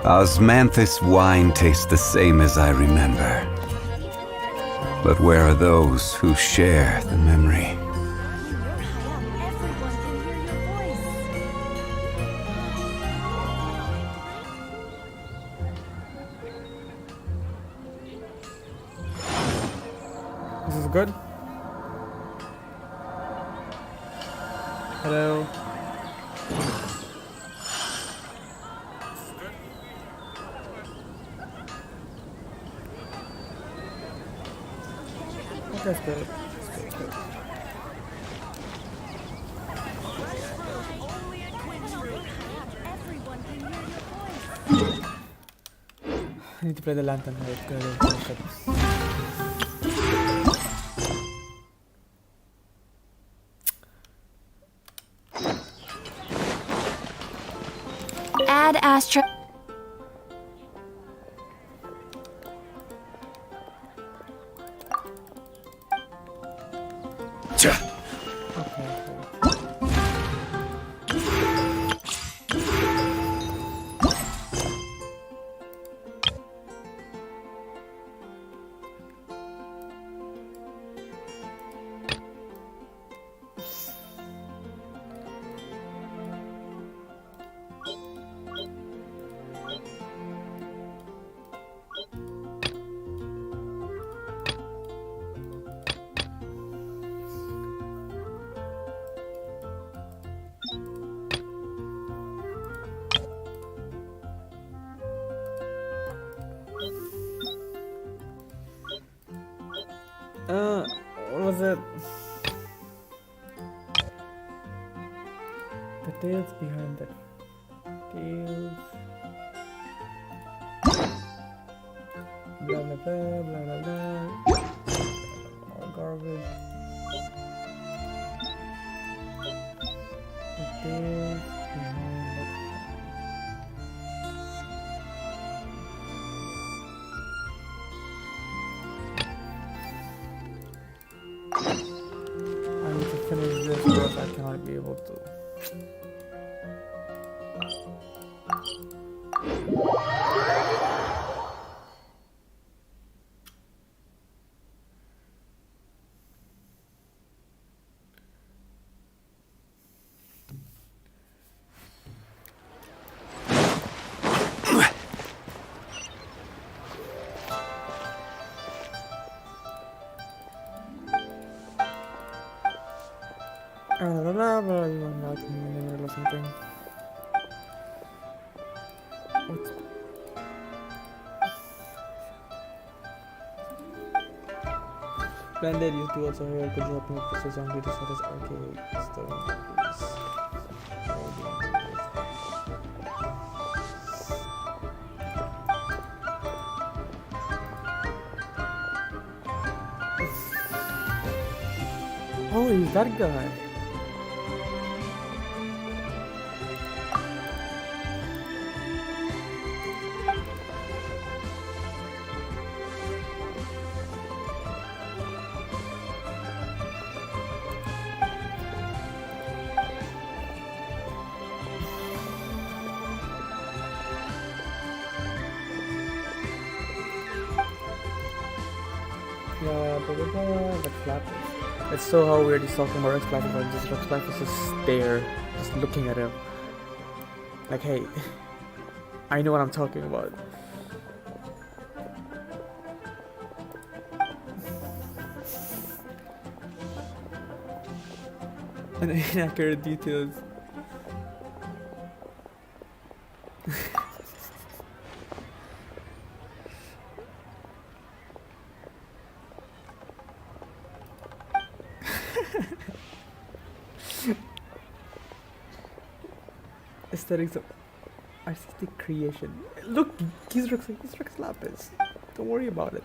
Osmanthus wine tastes the same as I remember. But where are those who share the memory? This is good. Hello. That's good. That's good. I need to play the lantern. It's good. Add Astra. What was it? The tales behind that. Tales. Blah blah blah blah blah blah. All garbage. The tales behind that. I need to finish this or else I cannot be able to. I'm not in the middle of something. What's... Splendid, you two also here. Good job, Mr. Zhongli to set his arcade stone. Oh, he's that guy. Yeah, the clappers. It's so how weird he's talking about Rex Clappers, and just Rex Clappers just there, just looking at him. Like, hey, I know what I'm talking about. And inaccurate details. Aesthetics of artistic creation. Look, he's Rex Lapis. Don't worry about it.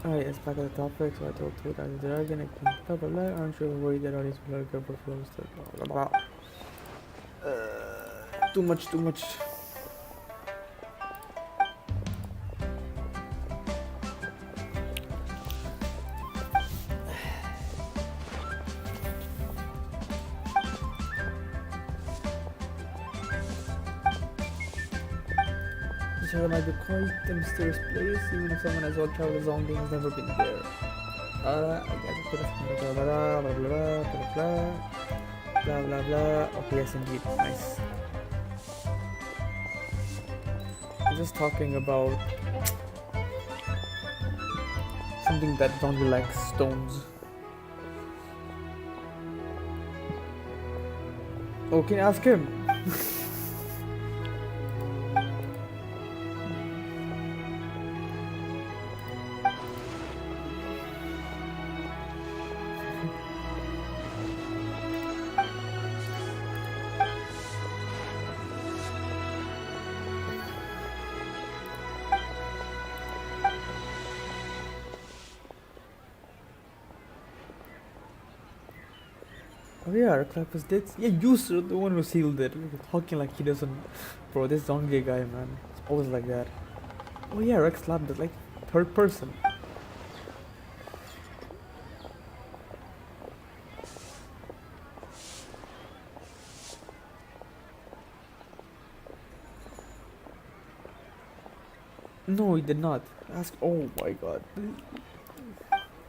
Alright, it's back at the topic, so I told two guys the dragon, and blah blah blah. I'm sure we're worried that audience will learn good flows, blah blah blah. Too much, too much. This area might be quite a mysterious place, even if someone has well traveled Zhongli and has never been there. I guess it's blah blah blah blah blah blah blah blah blah blah. Okay, yes indeed, nice. I'm just talking about something that Zhongli likes, stones. Oh, can you ask him? Oh yeah, Clappers did. Yeah, you sir, the one who sealed it. Like, talking like he doesn't. Bro, this Zhongli guy, man. It's always like that. Oh yeah, Rex slapped it, like third person. No, he did not. Ask. Oh my god.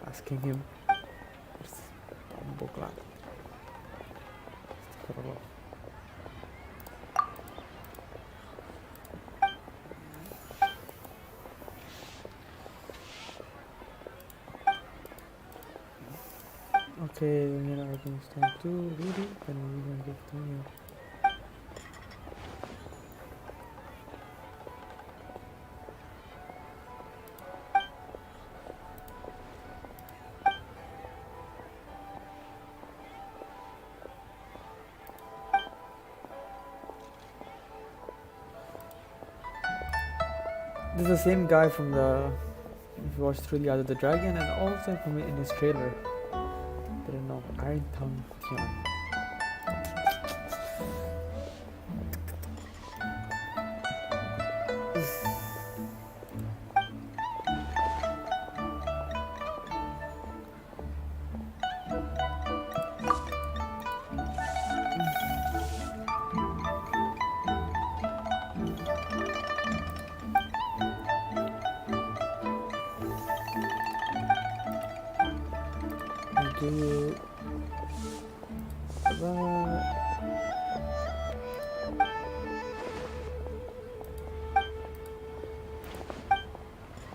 Asking him. Bumbo clap. Okay, then you're going to stand to read it, then we're going to give them here. This is the same guy from the, if you watched through the Other the Dragon, and also from in his trailer. Didn't know. Iron Tongue Tian.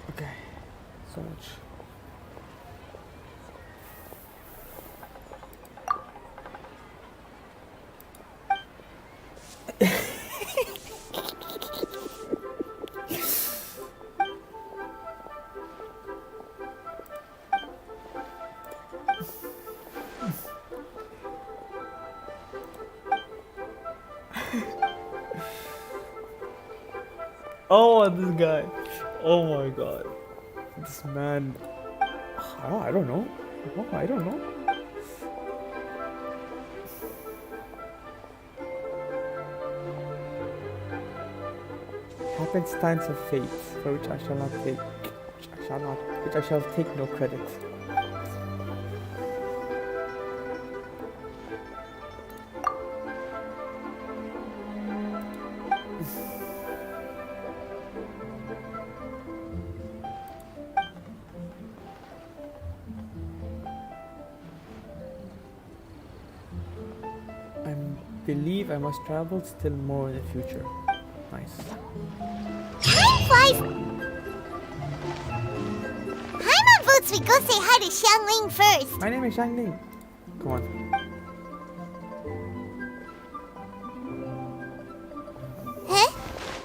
Okay, so much. Oh, this guy. Oh my god. This man. Oh, I don't know. Oh, I don't know. Happenstance of fate, for which I shall not take. Which I shall take no credit. Believe I must travel still more in the future. Nice. Time flies! Paimon votes we go say hi to Xiangling first. My name is Xiangling. Come on. Huh?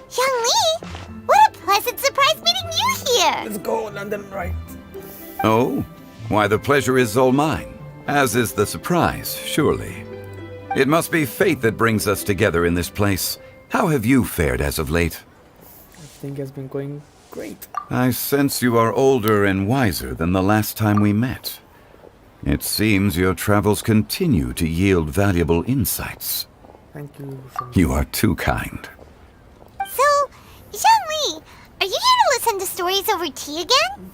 Xiangling? What a pleasant surprise meeting you here! Let's go, London, right? Oh? Why, the pleasure is all mine. As is the surprise, surely. It must be fate that brings us together in this place. How have you fared as of late? Everything has been going Great. I sense you are older and wiser than the last time we met. It seems your travels continue to yield valuable insights. Thank you so much. You are too kind. So, Zhongli, are you here to listen to stories over tea again?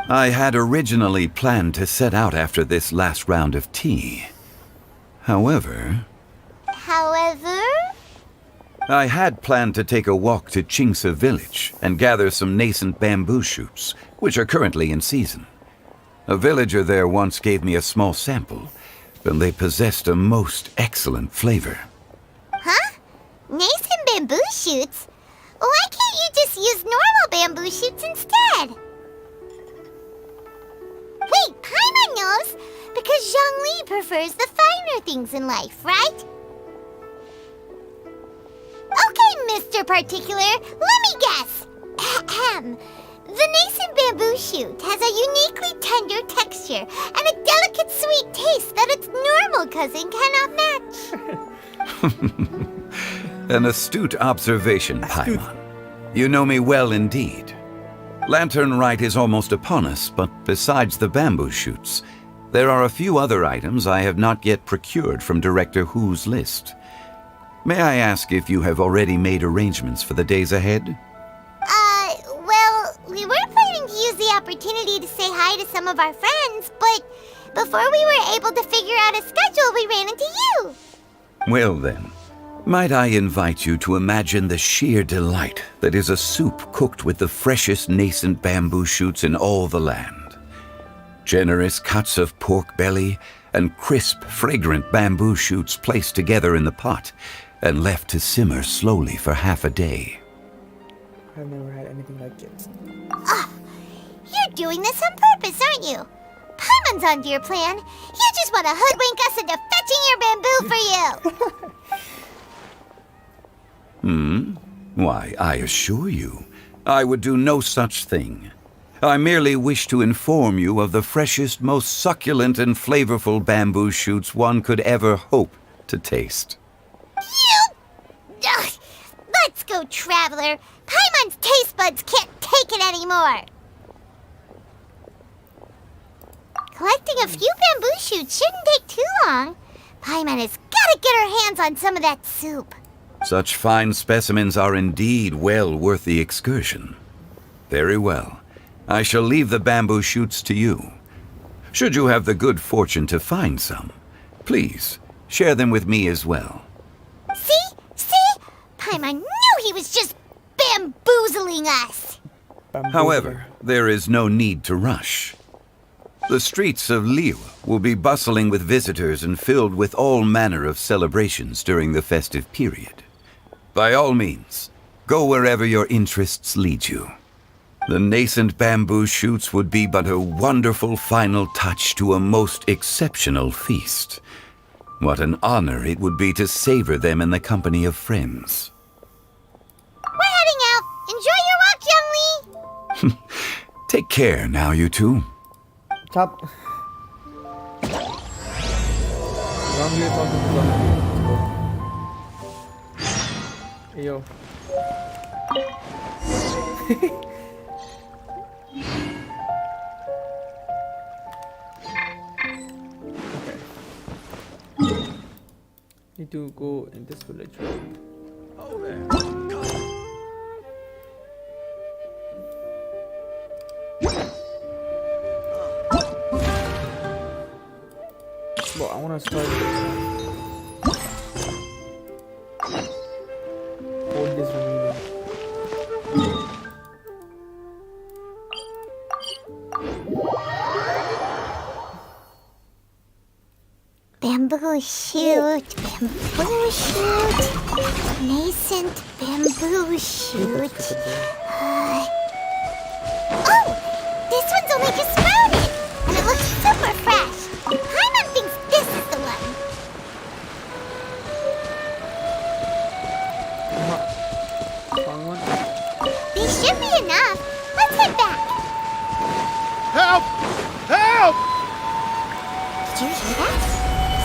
I had originally planned to set out after this last round of tea. However, I had planned to take a walk to Chimes village and gather some nascent bamboo shoots, which are currently in season. A villager there once gave me a small sample, and they possessed a most excellent flavor. Huh? Nascent bamboo shoots? Why can't you just use normal bamboo shoots instead? Wait, Paimon knows! Because Zhongli prefers the finer things in life, right? Okay, Mr. Particular, let me guess. Ahem. The nascent bamboo shoot has a uniquely tender texture and a delicate sweet taste that its normal cousin cannot match. An astute observation, Paimon. You know me well indeed. Lantern Rite is almost upon us, but besides the bamboo shoots, there are a few other items I have not yet procured from Director Hu's list. May I ask if you have already made arrangements for the days ahead? Well, we were planning to use the opportunity to say hi to some of our friends, but before we were able to figure out a schedule, we ran into you. Well then, might I invite you to imagine the sheer delight that is a soup cooked with the freshest nascent bamboo shoots in all the land. Generous cuts of pork belly and crisp, fragrant bamboo shoots placed together in the pot and left to simmer slowly for half a day. I've never had anything like it. You're doing this on purpose, aren't you? Paimon's onto your plan. You just want to hoodwink us into fetching your bamboo for you. Why, I assure you, I would do no such thing. I merely wish to inform you of the freshest, most succulent and flavorful bamboo shoots one could ever hope to taste. Ugh. Let's go, Traveler. Paimon's taste buds can't take it anymore. Collecting a few bamboo shoots shouldn't take too long. Paimon has got to get her hands on some of that soup. Such fine specimens are indeed well worth the excursion. Very well. I shall leave the bamboo shoots to you. Should you have the good fortune to find some, please share them with me as well. See? Paimon knew he was just bamboozling us. However, there is no need to rush. The streets of Liyue will be bustling with visitors and filled with all manner of celebrations during the festive period. By all means, go wherever your interests lead you. The nascent bamboo shoots would be but a wonderful final touch to a most exceptional feast. What an honor it would be to savor them in the company of friends. We're heading out. Enjoy your walk, Zhongli. Take care now, you two. Chop. Zhongli talking to Zhongli. Hey, yo. Need to go in this village, right? Oh, there. Well, I want to start with hold this remaining. Bamboo shoot, nascent bamboo shoot. Oh, this one's only just sprouted, and it looks super fresh. Paimon thinks this is the one. Wrong one? These should be enough. Let's head back. Help! Help! Did you hear that?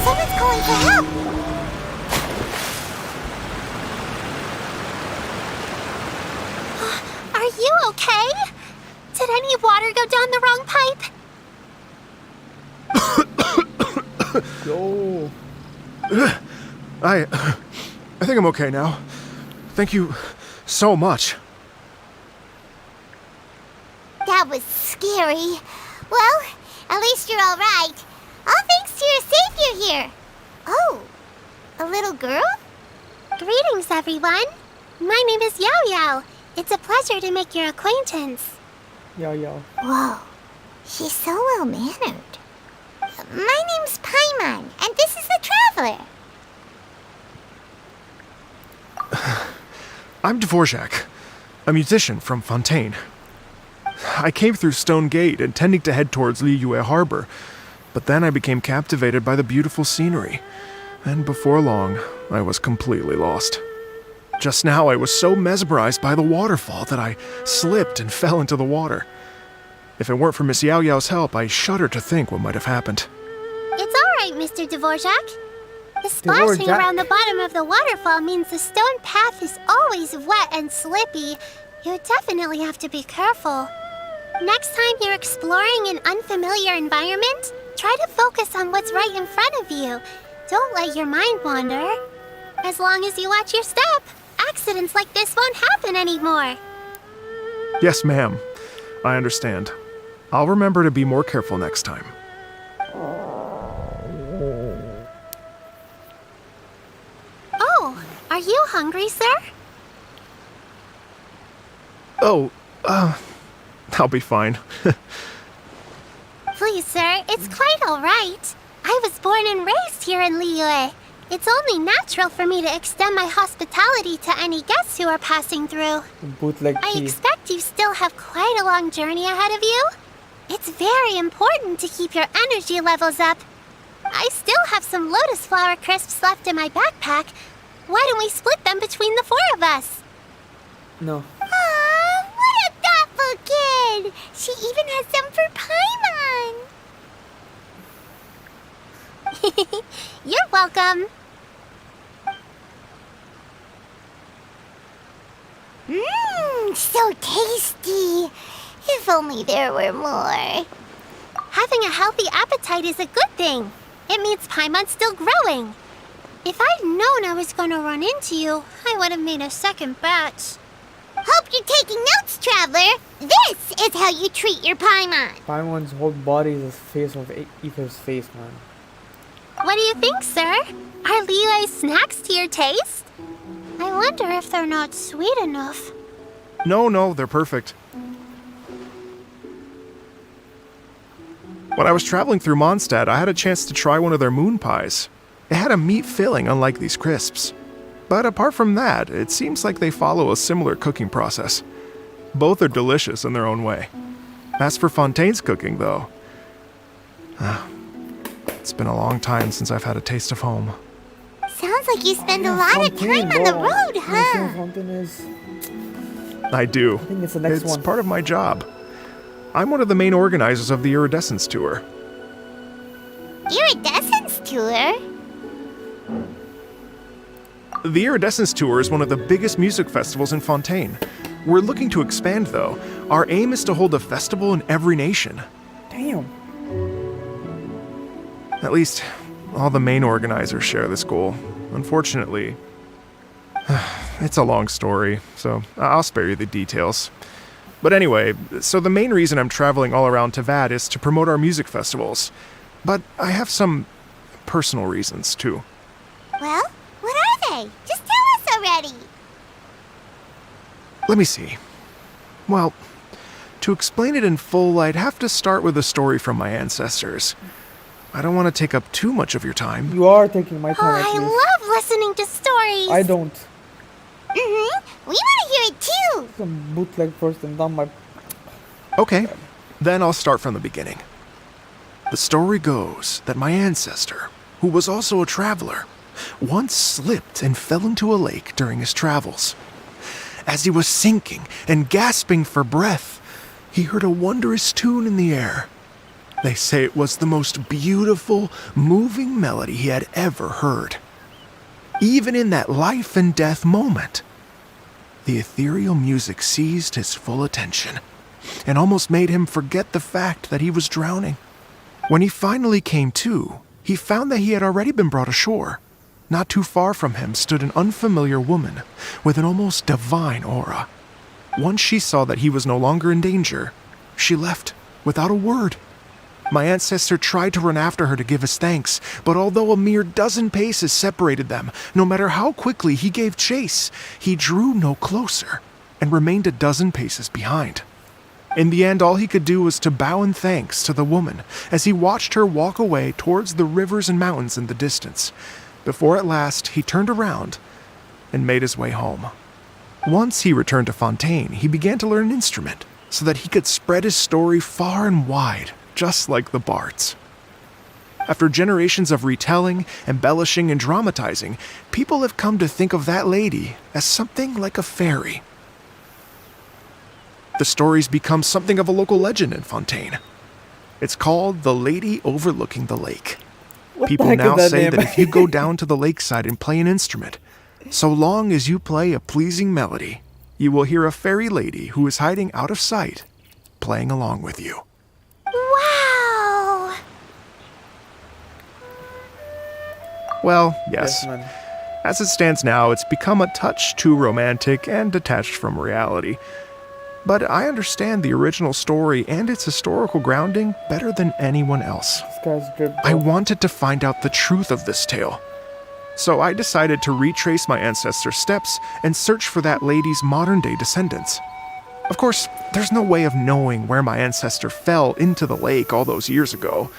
Someone's calling for help. Are okay? Did any water go down the wrong pipe? Yo. I think I'm okay now. Thank you so much. That was scary. Well, at least you're all right. All thanks to your savior here. Oh, a little girl? Greetings, everyone. My name is Yaoyao. It's a pleasure to make your acquaintance. Yo. Whoa, she's so well-mannered. My name's Paimon, and this is the Traveler. I'm Drojack, a musician from Fontaine. I came through Stone Gate intending to head towards Liyue Harbor, but then I became captivated by the beautiful scenery, and before long, I was completely lost. Just now, I was so mesmerized by the waterfall that I slipped and fell into the water. If it weren't for Miss Yaoyao's help, I shudder to think what might have happened. It's all right, Mr. Dvorak. The splashing around the bottom of the waterfall means the stone path is always wet and slippy. You definitely have to be careful. Next time you're exploring an unfamiliar environment, try to focus on what's right in front of you. Don't let your mind wander. As long as you watch your step, accidents like this won't happen anymore. Yes, ma'am. I understand. I'll remember to be more careful next time. Oh, are you hungry, sir? Oh, I'll be fine. Please, sir, it's quite all right. I was born and raised here in Liyue. It's only natural for me to extend my hospitality to any guests who are passing through. Bootleg I tea. expect you still have quite a long journey ahead of you. It's very important to keep your energy levels up. I still have some lotus flower crisps left in my backpack. Why don't we split them between the four of us? No. Aw, what a thoughtful kid! She even has some for Paimon. You're welcome. Mmm, so tasty. If only there were more. Having a healthy appetite is a good thing. It means Paimon's still growing. If I'd known I was going to run into you, I would have made a second batch. Hope you're taking notes, Traveler. This is how you treat your Paimon. Paimon's whole body is the face of Ether's face, man. What do you think, sir? Are Liyue's snacks to your taste? I wonder if they're not sweet enough. No, they're perfect. When I was traveling through Mondstadt, I had a chance to try one of their moon pies. It had a meat filling, unlike these crisps. But apart from that, it seems like they follow a similar cooking process. Both are delicious in their own way. As for Fontaine's cooking, though, it's been a long time since I've had a taste of home. Sounds like you spend a lot of time on the road, huh? Fontaine is... I do. I think it's the next It's one. part of my job. I'm one of the main organizers of the Iridescence Tour. Iridescence tour? The Iridescence Tour is one of the biggest music festivals in Fontaine. We're looking to expand, though. Our aim is to hold a festival in every nation. Damn. At least, all the main organizers share this goal. Unfortunately, it's a long story, so I'll spare you the details. But anyway, so the main reason I'm traveling all around Tavad is to promote our music festivals. But I have some personal reasons, too. Well, what are they? Just tell us already. Let me see. Well, to explain it in full, I'd have to start with a story from my ancestors. I don't want to take up too much of your time. You are taking my Oh, time, at I least. love listening to stories. I don't. We want to hear it too. Some bootleg first and down my... Okay, then I'll start from the beginning. The story goes that my ancestor, who was also a traveler, once slipped and fell into a lake during his travels. As he was sinking and gasping for breath, he heard a wondrous tune in the air. They say it was the most beautiful, moving melody he had ever heard. Even in that life and death moment. the ethereal music seized his full attention and almost made him forget the fact that he was drowning. When he finally came to, he found that he had already been brought ashore. Not too far from him stood an unfamiliar woman with an almost divine aura. Once she saw that he was no longer in danger, she left without a word. My ancestor tried to run after her to give his thanks, but although a mere dozen paces separated them, no matter how quickly he gave chase, he drew no closer and remained a dozen paces behind. In the end, all he could do was to bow in thanks to the woman as he watched her walk away towards the rivers and mountains in the distance, before at last he turned around and made his way home. Once he returned to Fontaine, he began to learn an instrument so that he could spread his story far and wide, just like the bards. After generations of retelling, embellishing, and dramatizing, people have come to think of that lady as something like a fairy. The story's become something of a local legend in Fontaine. It's called The Lady Overlooking the Lake. What the People heck now is that say name? that if you go down to the lakeside and play an instrument, so long as you play a pleasing melody, you will hear a fairy lady who is hiding out of sight, playing along with you. Wow! Well, yes. man. As it stands now, it's become a touch too romantic and detached from reality. But I understand the original story and its historical grounding better than anyone else. This guy's drip. I wanted to find out the truth of this tale. So I decided to retrace my ancestors' steps and search for that lady's modern-day descendants. Of course, there's no way of knowing where my ancestor fell into the lake all those years ago.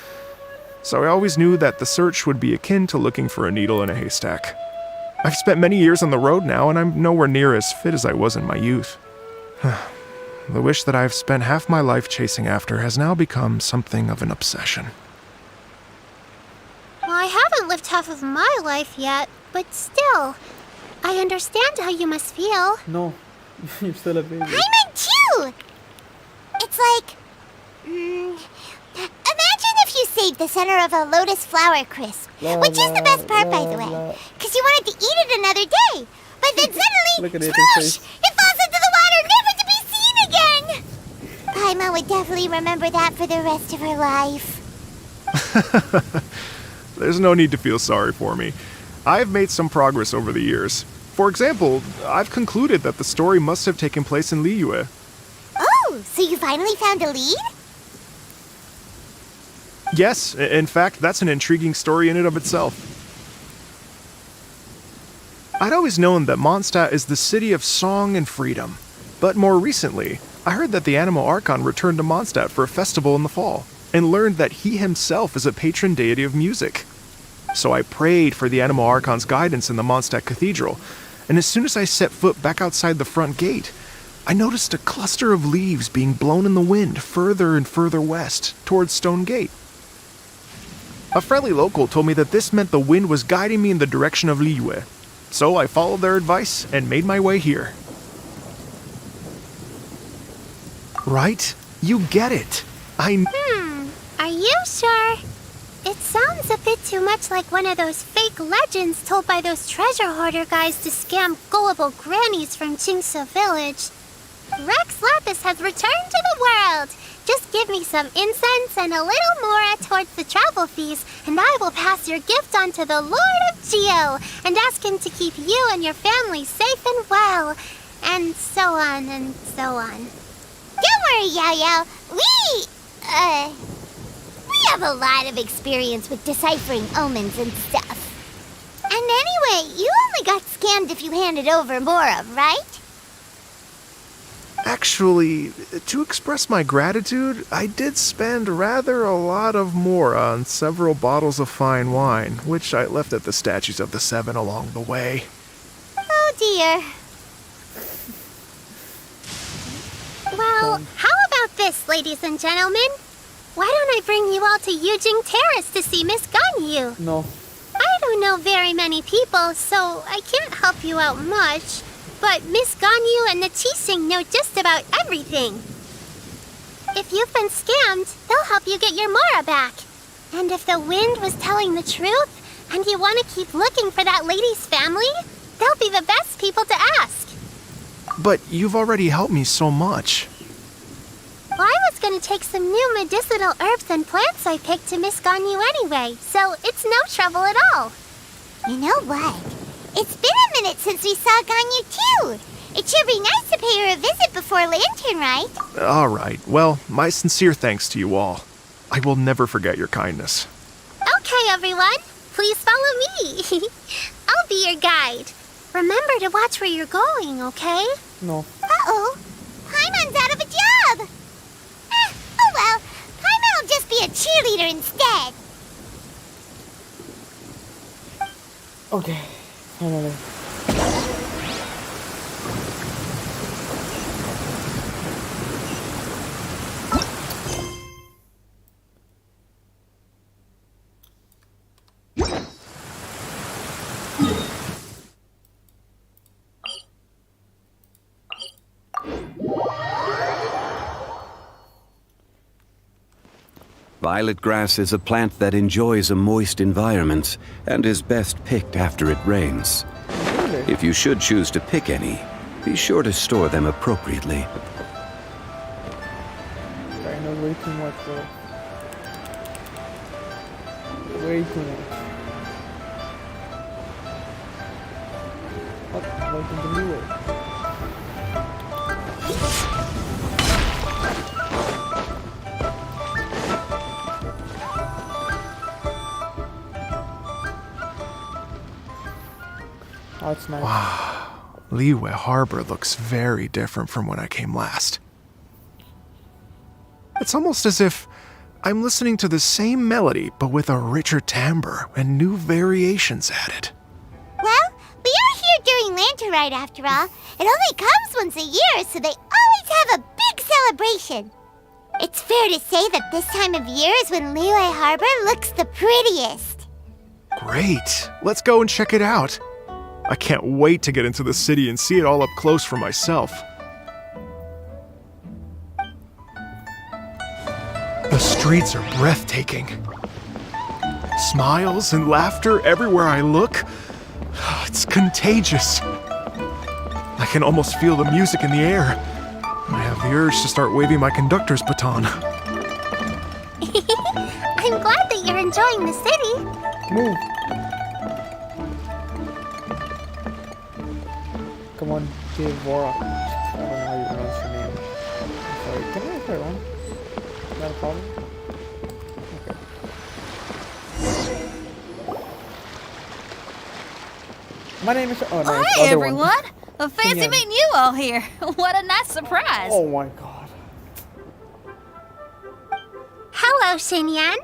So I always knew that the search would be akin to looking for a needle in a haystack. I've spent many years on the road now, and I'm nowhere near as fit as I was in my youth. The wish that I've spent half my life chasing after has now become something of an obsession. Well, I haven't lived half of my life yet, but still, I understand how you must feel. No, you're still a baby. I meant too! It's like... imagine if you saved the center of a lotus flower crisp, which is the best part, by the way, because you wanted to eat it another day. But then suddenly, Look at it, swoosh! his face. It falls into the water, never to be seen again! Paimon would definitely remember that for the rest of her life. There's no need to feel sorry for me. I've made some progress over the years. For example, I've concluded that the story must have taken place in Liyue. Oh, so you finally found a lead? Yes, in fact, that's an intriguing story in and of itself. I'd always known that Mondstadt is the city of song and freedom, but more recently, I heard that the Animo Archon returned to Mondstadt for a festival in the fall, and learned that he himself is a patron deity of music. So I prayed for the Animo Archon's guidance in the Mondstadt Cathedral, and as soon as I set foot back outside the front gate, I noticed a cluster of leaves being blown in the wind further and further west, towards Stone Gate. A friendly local told me that this meant the wind was guiding me in the direction of Liyue, so I followed their advice and made my way here. Right? You get it. Are you sure? It sounds a bit too much like one of those fake legends told by those treasure hoarder guys to scam gullible grannies from Chingsa Village. Rex Lapis has returned to the world. Just give me some incense and a little more towards the travel fees, and I will pass your gift on to the Lord of Geo and ask him to keep you and your family safe and well, and so on and so on. Don't worry, Yaoyao. We have a lot of experience with deciphering omens and stuff. And anyway, you only got scammed if you handed over Mora, right? Actually, to express my gratitude, I did spend rather a lot of Mora on several bottles of fine wine, which I left at the statues of the Seven along the way. Oh dear. Well, how about this, ladies and gentlemen? Why don't I bring you all to Yujing Terrace to see Miss Ganyu? No. I don't know very many people, so I can't help you out much. But Miss Ganyu and the Qixing know just about everything. If you've been scammed, they'll help you get your Mora back. And if the wind was telling the truth, and you want to keep looking for that lady's family, they'll be the best people to ask. But you've already helped me so much. Well, I was gonna take some new medicinal herbs and plants I picked to Miss Ganyu anyway, so it's no trouble at all. You know what? It's been a minute since we saw Ganyu too. It should be nice to pay her a visit before Lantern, right? All right. Well, my sincere thanks to you all. I will never forget your kindness. Okay, everyone. Please follow me. I'll be your guide. Remember to watch where you're going, okay? No. Uh-oh. Paimon's out of a job. Oh well. Paimon will just be a cheerleader instead. Okay. Finally. Violet grass is a plant that enjoys a moist environment and is best picked after it rains. Really? If you should choose to pick any, be sure to store them appropriately. I know way too much, bro. Way too much. What? Welcome to New York. Oh, it's nice. Wow. Liyue Harbor looks very different from when I came last. It's almost as if I'm listening to the same melody, but with a richer timbre and new variations added. Well, we are here during Lantern Rite after all. It only comes once a year, so they always have a big celebration. It's fair to say that this time of year is when Liyue Harbor looks the prettiest. Great. Let's go and check it out. I can't wait to get into the city and see it all up close for myself. The streets are breathtaking. Smiles and laughter everywhere I look. It's contagious. I can almost feel the music in the air. I have the urge to start waving my conductor's baton. I'm glad that you're enjoying the city. Move. Come on, Devora. I don't know how you pronounce your name. I'm sorry. Can I play one? Not a problem? Okay. My name is... Oh, nice. Hey, Other everyone. one. Well, fancy Again. meeting you all here. What a nice surprise. Oh my god. Hello, Xinyan.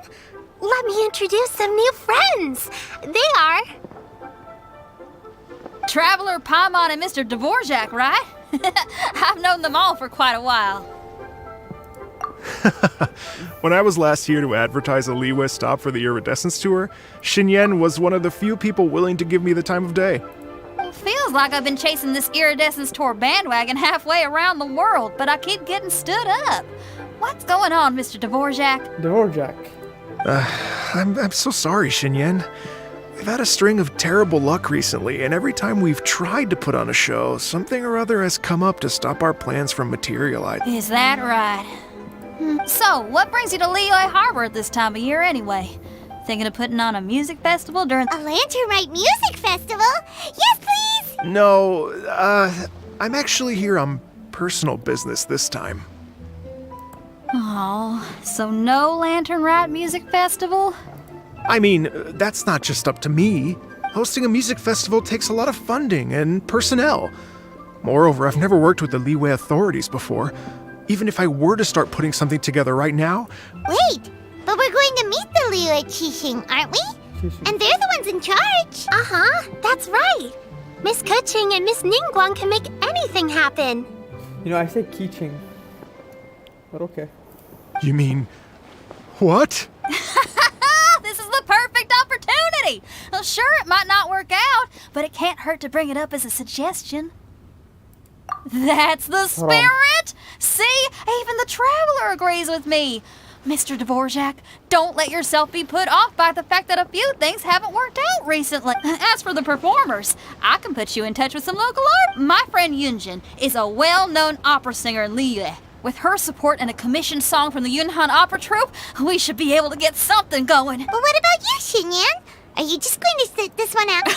Let me introduce some new friends. They are... Traveler, Paimon, and Mr. Dvorak, right? I've known them all for quite a while. When I was last here to advertise a Liyue stop for the Iridescence Tour, Xinyan was one of the few people willing to give me the time of day. Well, feels like I've been chasing this Iridescence Tour bandwagon halfway around the world, but I keep getting stood up. What's going on, Mr. Dvorak? Drojack. I'm so sorry, Xinyan. We've had a string of terrible luck recently, and every time we've tried to put on a show, something or other has come up to stop our plans from materializing. Is that right? So, what brings you to Liyue Harbor at this time of year anyway? Thinking of putting on a music festival during... A Lantern Rite Music Festival? Yes, please! No, I'm actually here on personal business this time. Oh, so no Lantern Rite Music Festival? I mean, that's not just up to me. Hosting a music festival takes a lot of funding and personnel. Moreover, I've never worked with the Liyue authorities before. Even if I were to start putting something together right now... Wait, but we're going to meet the Liyue Keychain, aren't we? And they're the ones in charge. Uh-huh, that's right. Miss Keychain and Miss Ningguang can make anything happen. You know, I say Keychain. But okay. You mean... what? This is the perfect opportunity! Well, sure, it might not work out, but it can't hurt to bring it up as a suggestion. That's the spirit! See? Even the Traveler agrees with me. Mr. Dvorak, don't let yourself be put off by the fact that a few things haven't worked out recently. As for the performers, I can put you in touch with some local art. My friend Yunjin is a well-known opera singer in Liyue. With her support and a commissioned song from the Yunhan Opera Troupe, we should be able to get something going. But what about you, Xinyan? Are you just going to sit this one out?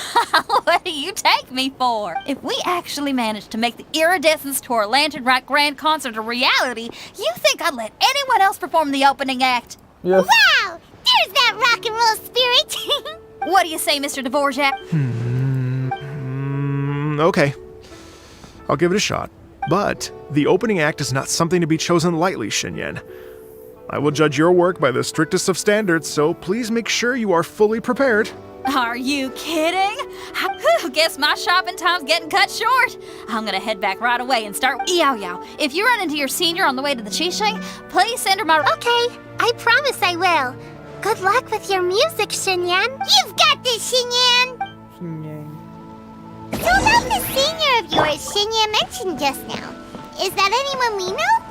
What do you take me for? If we actually manage to make the Iridescence Tour Lantern Rock Grand Concert a reality, you think I'd let anyone else perform the opening act? Yes. Wow! There's that rock and roll spirit! What do you say, Mr. Dvorak? Okay. I'll give it a shot. But the opening act is not something to be chosen lightly, Xinyan. I will judge your work by the strictest of standards, so please make sure you are fully prepared. Are you kidding? Guess my shopping time's getting cut short. I'm gonna head back right away and start with Yaoyao. If you run into your senior on the way to the Qixing, please send her my... Okay, I promise I will. Good luck with your music, Xinyan. You've got this, Xinyan! Xinyan. So about the senior of yours Xinyan mentioned just now, is that anyone we know?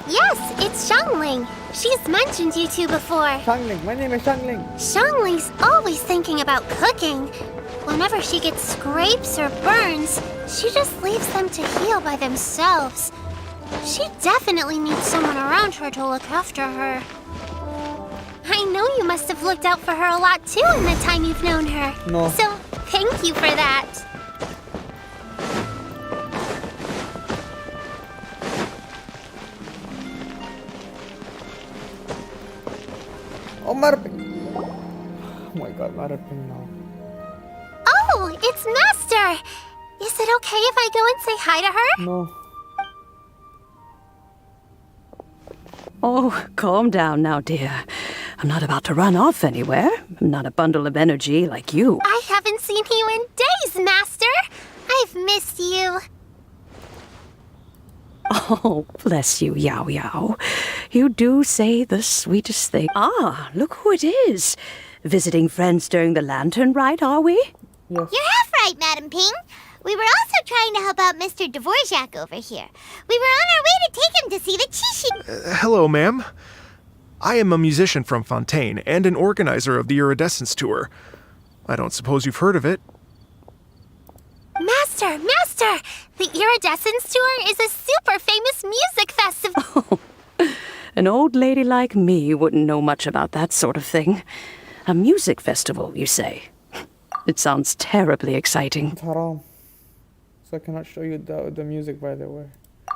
Yes, it's Zhongli. She's mentioned you two before. Shangling, my name is Shangling. Zhongli's always thinking about cooking. Whenever she gets scrapes or burns, she just leaves them to heal by themselves. She definitely needs someone around her to look after her. I know you must have looked out for her a lot too in the time you've known her. No. So, thank you for that. Oh, Maraping. Oh my god, Maraping now. Oh, it's Master! Is it okay if I go and say hi to her? No. Oh, calm down now, dear. I'm not about to run off anywhere. I'm not a bundle of energy like you. I haven't seen you in days, Master! I've missed you. Oh, bless you, Yaoyao. You do say the sweetest thing. Ah, look who it is. Visiting friends during the lantern rite, are we? Yes. You're half right, Madam Ping. We were also trying to help out Mr. Dvorak over here. We were on our way to take him to see the Qixing. Hello, ma'am. I am a musician from Fontaine and an organizer of the Iridescence Tour. I don't suppose you've heard of it. Master! The Iridescence Tour is a super famous music festival. An old lady like me wouldn't know much about that sort of thing. A music festival, you say? It sounds terribly exciting. It's haram. So I cannot show you the music, by the way.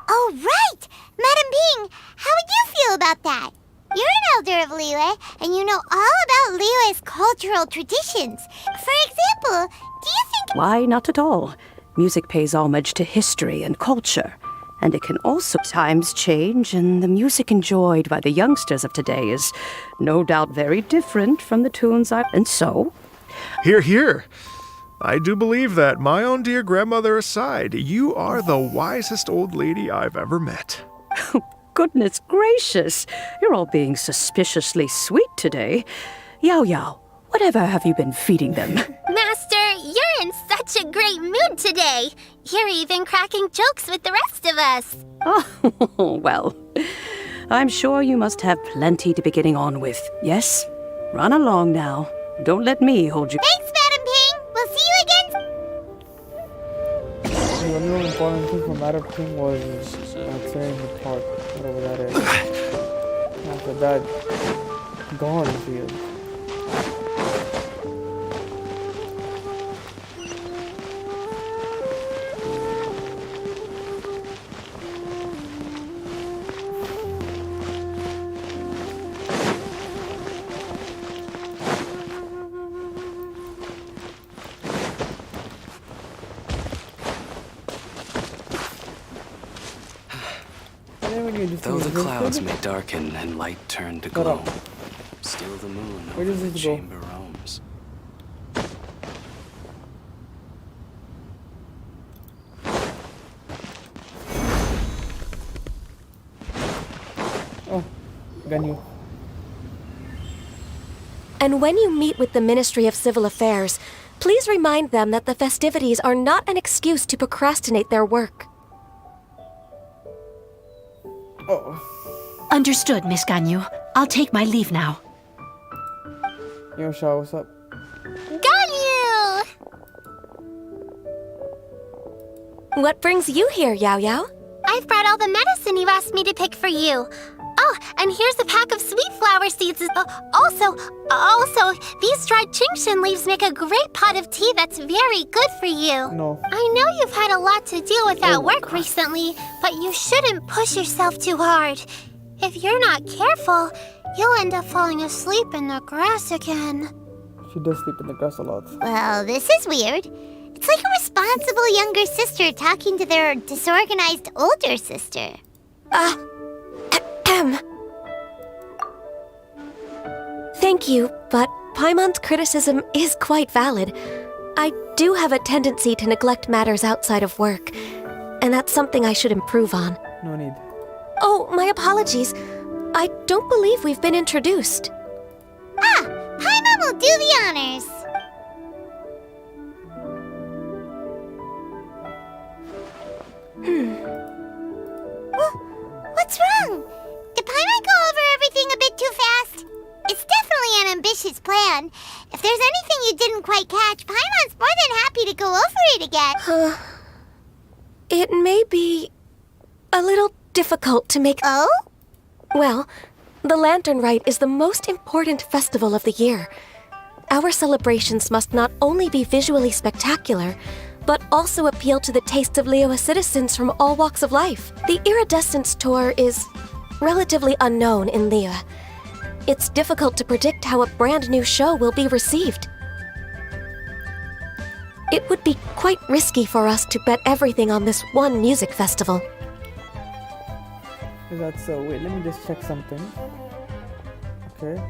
Oh, right! Madam Ping, how would you feel about that? You're an elder of Liyue, and you know all about Liyue's cultural traditions. For example, do you think... Why, not at all. Music pays homage to history and culture. And it can also times change, and the music enjoyed by the youngsters of today is no doubt very different from the tunes And so... Hear, hear. I do believe that, my own dear grandmother aside, you are the wisest old lady I've ever met. Goodness gracious, you're all being suspiciously sweet today. Yaoyao, whatever have you been feeding them? Master, you're in such a great mood today. You're even cracking jokes with the rest of us. Oh, well, I'm sure you must have plenty to be getting on with. Yes? Run along now. Don't let me hold you. Thanks, Madam Ping. We'll see you again. The only important thing for Madam Ping was clearing the park, whatever that is. After that, gone field. Though the clouds may darken and light turn to glow, still the moon Where over does the this go? chamber roams. Oh, Ganyu. And when you meet with the Ministry of Civil Affairs, please remind them that the festivities are not an excuse to procrastinate their work. Oh. Understood, Miss Ganyu. I'll take my leave now. Yo, Shaw, what's up? Ganyu! What brings you here, Yaoyao? I've brought all the medicine you asked me to pick for you. Oh, and here's a pack of sweet flower seeds. Also, these dried Chingshin leaves make a great pot of tea that's very good for you. No. I know you've had a lot to deal with at work recently, but you shouldn't push yourself too hard. If you're not careful, you'll end up falling asleep in the grass again. She does sleep in the grass a lot. Well, this is weird. It's like a responsible younger sister talking to their disorganized older sister. Thank you, but Paimon's criticism is quite valid. I do have a tendency to neglect matters outside of work, and that's something I should improve on. No need. Oh, my apologies. I don't believe we've been introduced. Paimon will do the honors. What's wrong? Did Paimon go over everything a bit too fast? It's definitely an ambitious plan. If there's anything you didn't quite catch, Paimon's more than happy to go over it again. It may be a little difficult to make... Oh? Well, the Lantern Rite is the most important festival of the year. Our celebrations must not only be visually spectacular, but also appeal to the tastes of Liyue citizens from all walks of life. The Iridescence Tour is relatively unknown in Liyue. It's difficult to predict how a brand new show will be received. It would be quite risky for us to bet everything on this one music festival. Is that so? Wait, let me just check something. Okay.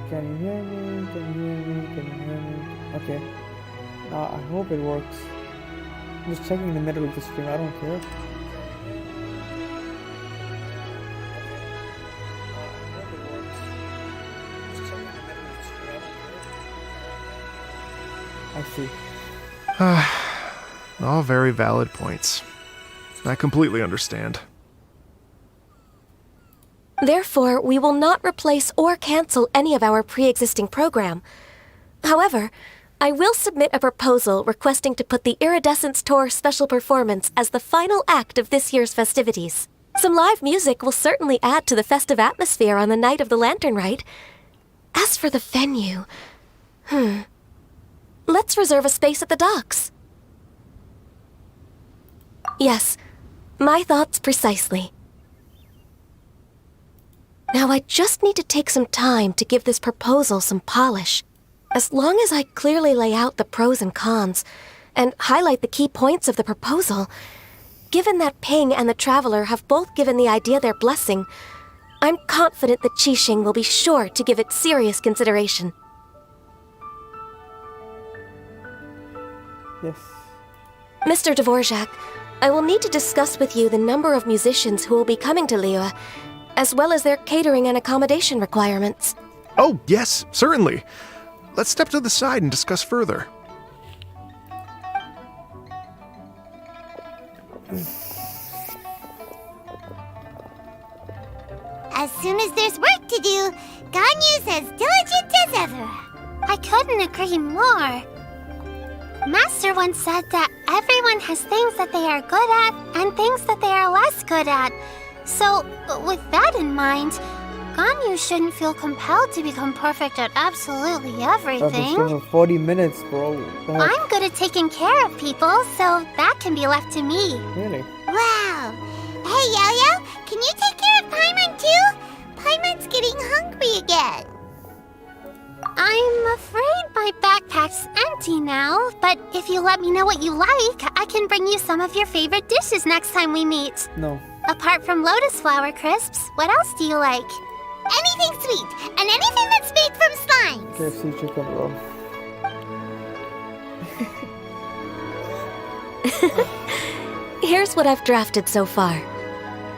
Can you hear me? Can you hear me? Can you hear me? Okay. I hope it works. I'm just checking in the middle of the stream. I don't care. I see. All very valid points. I completely understand. Therefore, we will not replace or cancel any of our pre-existing program. However, I will submit a proposal requesting to put the Iridescence Tour special performance as the final act of this year's festivities. Some live music will certainly add to the festive atmosphere on the night of the Lantern Rite. As for the venue... Let's reserve a space at the docks. Yes, my thoughts precisely. Now I just need to take some time to give this proposal some polish. As long as I clearly lay out the pros and cons, and highlight the key points of the proposal, given that Ping and the Traveler have both given the idea their blessing, I'm confident that Qixing will be sure to give it serious consideration. Yes. Mr. Dvorak, I will need to discuss with you the number of musicians who will be coming to Liyue, as well as their catering and accommodation requirements. Oh, yes, certainly. Let's step to the side and discuss further. As soon as there's work to do, Ganyu's as diligent as ever. I couldn't agree more. Master once said that everyone has things that they are good at and things that they are less good at. So, with that in mind, Ganyu shouldn't feel compelled to become perfect at absolutely I've been everything. streaming for 40 minutes, bro. The heck? I'm good at taking care of people, so that can be left to me. Really? Wow. Hey, Yaoyao, can you take care of Paimon too? Paimon's getting hungry again. I'm afraid my backpack's empty now, but if you let me know what you like, I can bring you some of your favorite dishes next time we meet. No. Apart from lotus flower crisps, what else do you like? Anything sweet, and anything that's made from slimes. KFC chicken roll. Here's what I've drafted so far.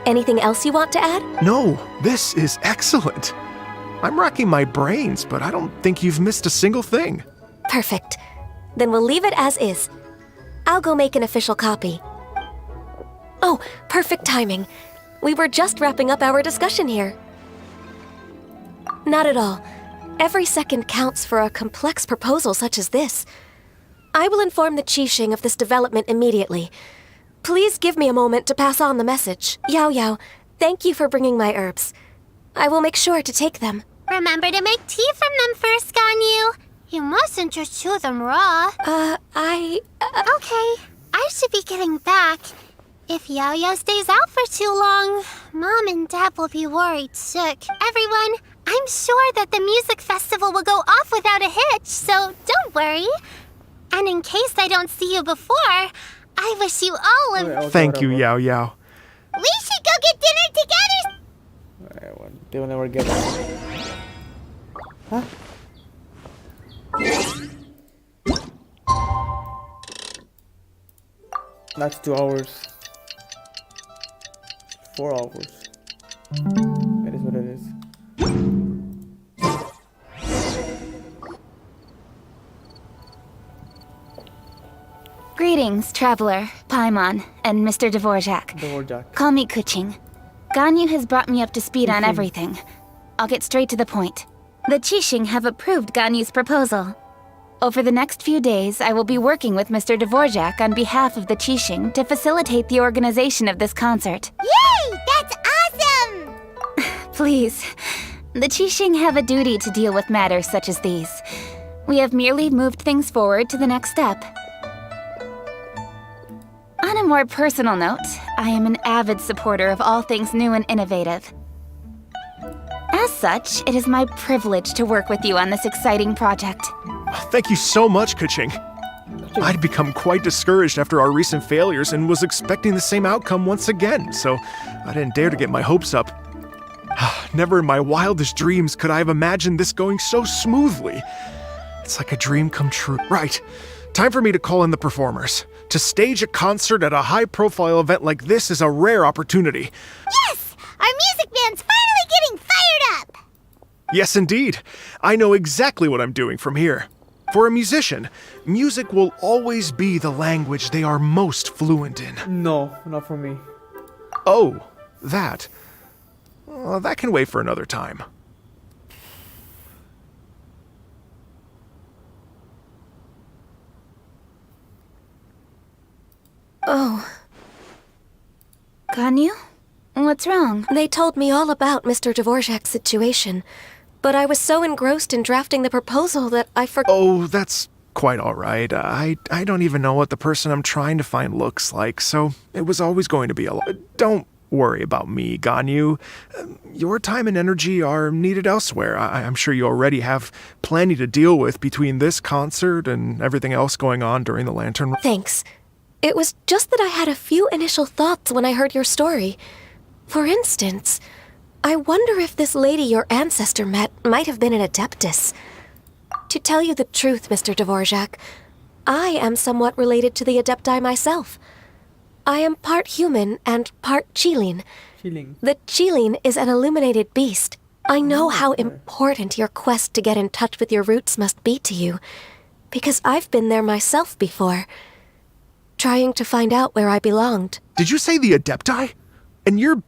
Anything else you want to add? No, this is excellent. I'm racking my brains, but I don't think you've missed a single thing. Perfect. Then we'll leave it as is. I'll go make an official copy. Oh, perfect timing. We were just wrapping up our discussion here. Not at all. Every second counts for a complex proposal such as this. I will inform the Qixing of this development immediately. Please give me a moment to pass on the message. Yaoyao, thank you for bringing my herbs. I will make sure to take them. Remember to make tea from them first, Ganyu. You mustn't just chew them raw. Okay, I should be getting back. If Yaoyao stays out for too long, Mom and Dad will be worried sick. Everyone, I'm sure that the music festival will go off without a hitch, so don't worry. And in case I don't see you before, I wish you all a... Thank you, Yaoyao. We should go get dinner together! Alright, well, they will never get it. Huh? That's 2 hours. 4 hours. That is what it is. Greetings, Traveler, Paimon, and Mr. Dvorak. Drojack. Call me Kuching. Ganyu has brought me up to speed on everything. I'll get straight to the point. The Qixing have approved Ganyu's proposal. Over the next few days, I will be working with Mr. Dvorak on behalf of the Qixing to facilitate the organization of this concert. Yay! That's awesome! Please, the Qixing have a duty to deal with matters such as these. We have merely moved things forward to the next step. On a more personal note, I am an avid supporter of all things new and innovative. As such, it is my privilege to work with you on this exciting project. Thank you so much, Kuching. I'd become quite discouraged after our recent failures and was expecting the same outcome once again, so I didn't dare to get my hopes up. Never in my wildest dreams could I have imagined this going so smoothly. It's like a dream come true. Right. Time for me to call in the performers. To stage a concert at a high-profile event like this is a rare opportunity. Yes! Our music band's finally getting fired up! Yes, indeed. I know exactly what I'm doing from here. For a musician, music will always be the language they are most fluent in. No, not for me. Oh, that. Well, that can wait for another time. Oh. Ganyu? What's wrong? They told me all about Mr. Dvorak's situation, but I was so engrossed in drafting the proposal that I forgot. Oh, that's quite all right. I don't even know what the person I'm trying to find looks like, so it was always going to be a lot. Don't worry about me, Ganyu. Your time and energy are needed elsewhere. I'm sure you already have plenty to deal with between this concert and everything else going on during the Lantern. Thanks. It was just that I had a few initial thoughts when I heard your story. For instance, I wonder if this lady your ancestor met might have been an adeptus. To tell you the truth, Mr. Dvorak, I am somewhat related to the adepti myself. I am part human and part Qilin. The Qilin is an illuminated beast. I know how important your quest to get in touch with your roots must be to you, because I've been there myself before, trying to find out where I belonged. Did you say the Adepti? And you're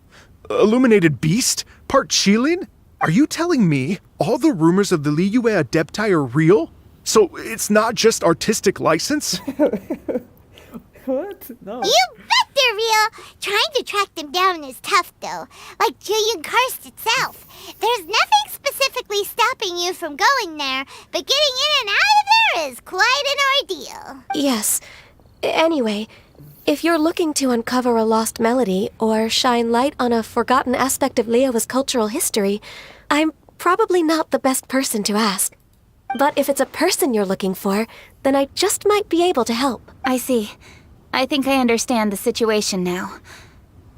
illuminated beast? Part Qilin? Are you telling me all the rumors of the Liyue Adepti are real? So it's not just artistic license? What? No. You bet they're real! Trying to track them down is tough, though. Like Julian Karst itself. There's nothing specifically stopping you from going there, but getting in and out of there is quite an ordeal. Yes. Anyway, if you're looking to uncover a lost melody or shine light on a forgotten aspect of Liyue's cultural history, I'm probably not the best person to ask. But if it's a person you're looking for, then I just might be able to help. I see. I think I understand the situation now.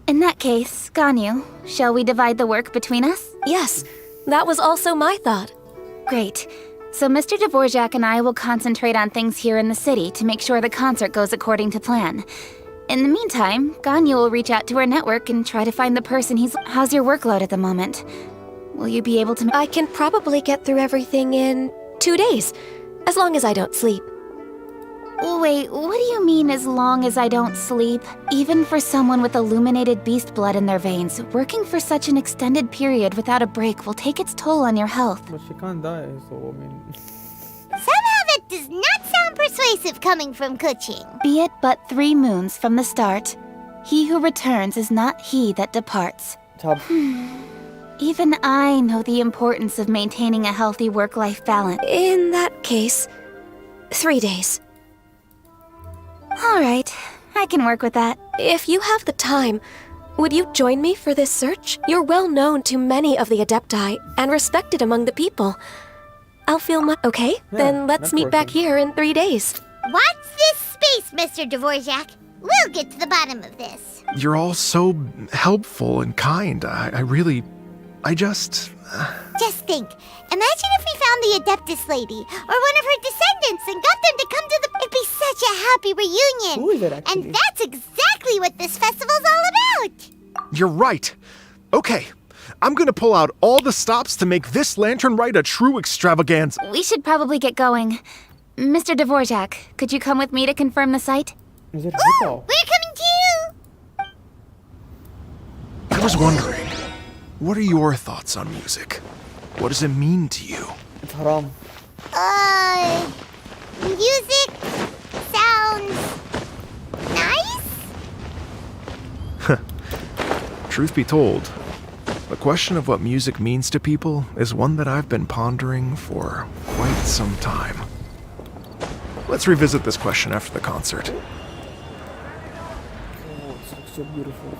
In that case, Ganyu, shall we divide the work between us? Yes, that was also my thought. Great. So Mr. Dvorak and I will concentrate on things here in the city to make sure the concert goes according to plan. In the meantime, Ganyu will reach out to our network and try to find the person he's... How's your workload at the moment? Will you be able to... I can probably get through everything in 2 days, as long as I don't sleep. Wait, what do you mean as long as I don't sleep? Even for someone with illuminated beast blood in their veins, working for such an extended period without a break will take its toll on your health. But she can't die, so I mean. Somehow that does not sound persuasive coming from Kuching. Be it but 3 moons from the start, he who returns is not he that departs. Chab. Even I know the importance of maintaining a healthy work-life balance. In that case, 3 days. All right, I can work with that. If you have the time, would you join me for this search? You're well known to many of the Adepti and respected among the people. I'll feel much... Okay, then let's meet back here in 3 days. Watch this space, Mr. Dvorak. We'll get to the bottom of this. You're all so helpful and kind. I just... Just think. Imagine if we found the Adeptus lady, or one of her descendants, and got them to come to the... It'd be such a happy reunion. Who is it, actually? And that's exactly what this festival's all about. You're right. Okay, I'm gonna pull out all the stops to make this lantern rite a true extravaganza. We should probably get going. Mr. Dvorak, could you come with me to confirm the site? Is it Ooh, Rito? we're coming too. I was wondering, what are your thoughts on music? What does it mean to you? It's haram. Music sounds nice? Truth be told, the question of what music means to people is one that I've been pondering for quite some time. Let's revisit this question after the concert. Oh, it looks so beautiful.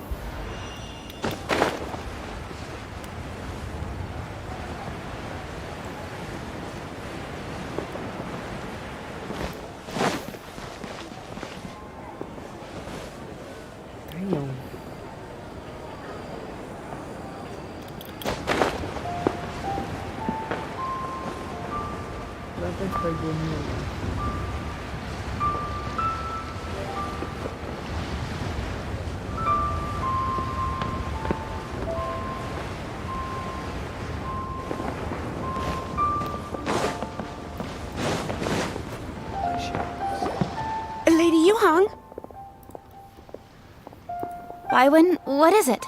Damn. That's quite good. Lady Yuhang? Baiwen, what is it?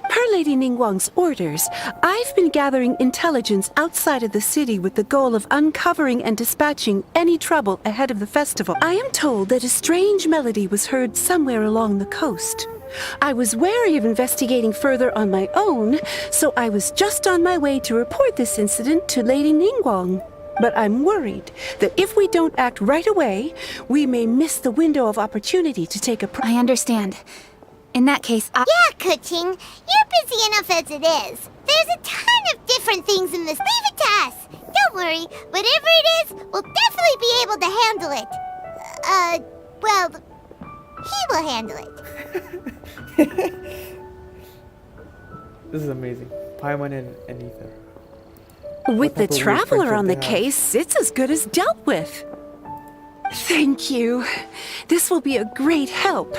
Per Lady Ningguang's orders, I've been gathering intelligence outside of the city with the goal of uncovering and dispatching any trouble ahead of the festival. I am told that a strange melody was heard somewhere along the coast. I was wary of investigating further on my own, so I was just on my way to report this incident to Lady Ningguang. But I'm worried that if we don't act right away, we may miss the window of opportunity to take a I understand. In that case, Yeah, Kuching, you're busy enough as it is. There's a ton of different things in this. Leave it to us. Don't worry. Whatever it is, we'll definitely be able to handle it. Well, he will handle it. This is amazing. Paimon and Ether. With the type of weird traveler friendship on the they have. case, it's as good as dealt with. Thank you. This will be a great help.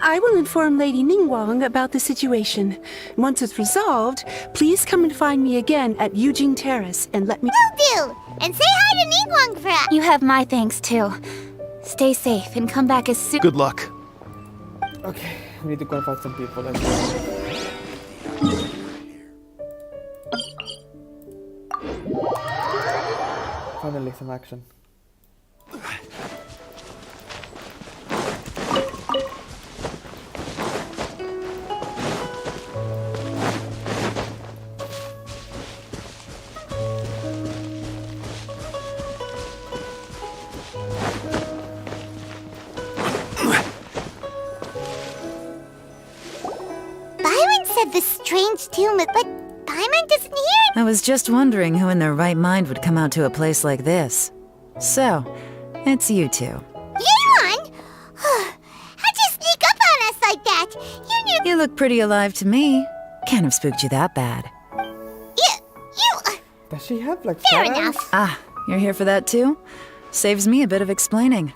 I will inform Lady Ningguang about the situation. Once it's resolved, please come and find me again at Yujing Terrace and let me... Will do. And say hi to Ningguang for us. you have my thanks too. Stay safe and come back as soon. Good luck. Okay, we need to go and find some people. Let's go. Finally, some action. Byron said the strange tune, but Paimon doesn't hear it. I was just wondering who in their right mind would come out to a place like this. So, it's you two. Yelan? How'd you sneak up on us like that? You knew... You look pretty alive to me. Can't have spooked you that bad. You... Does she have like Fair fire? enough. Ah, you're here for that too? Saves me a bit of explaining.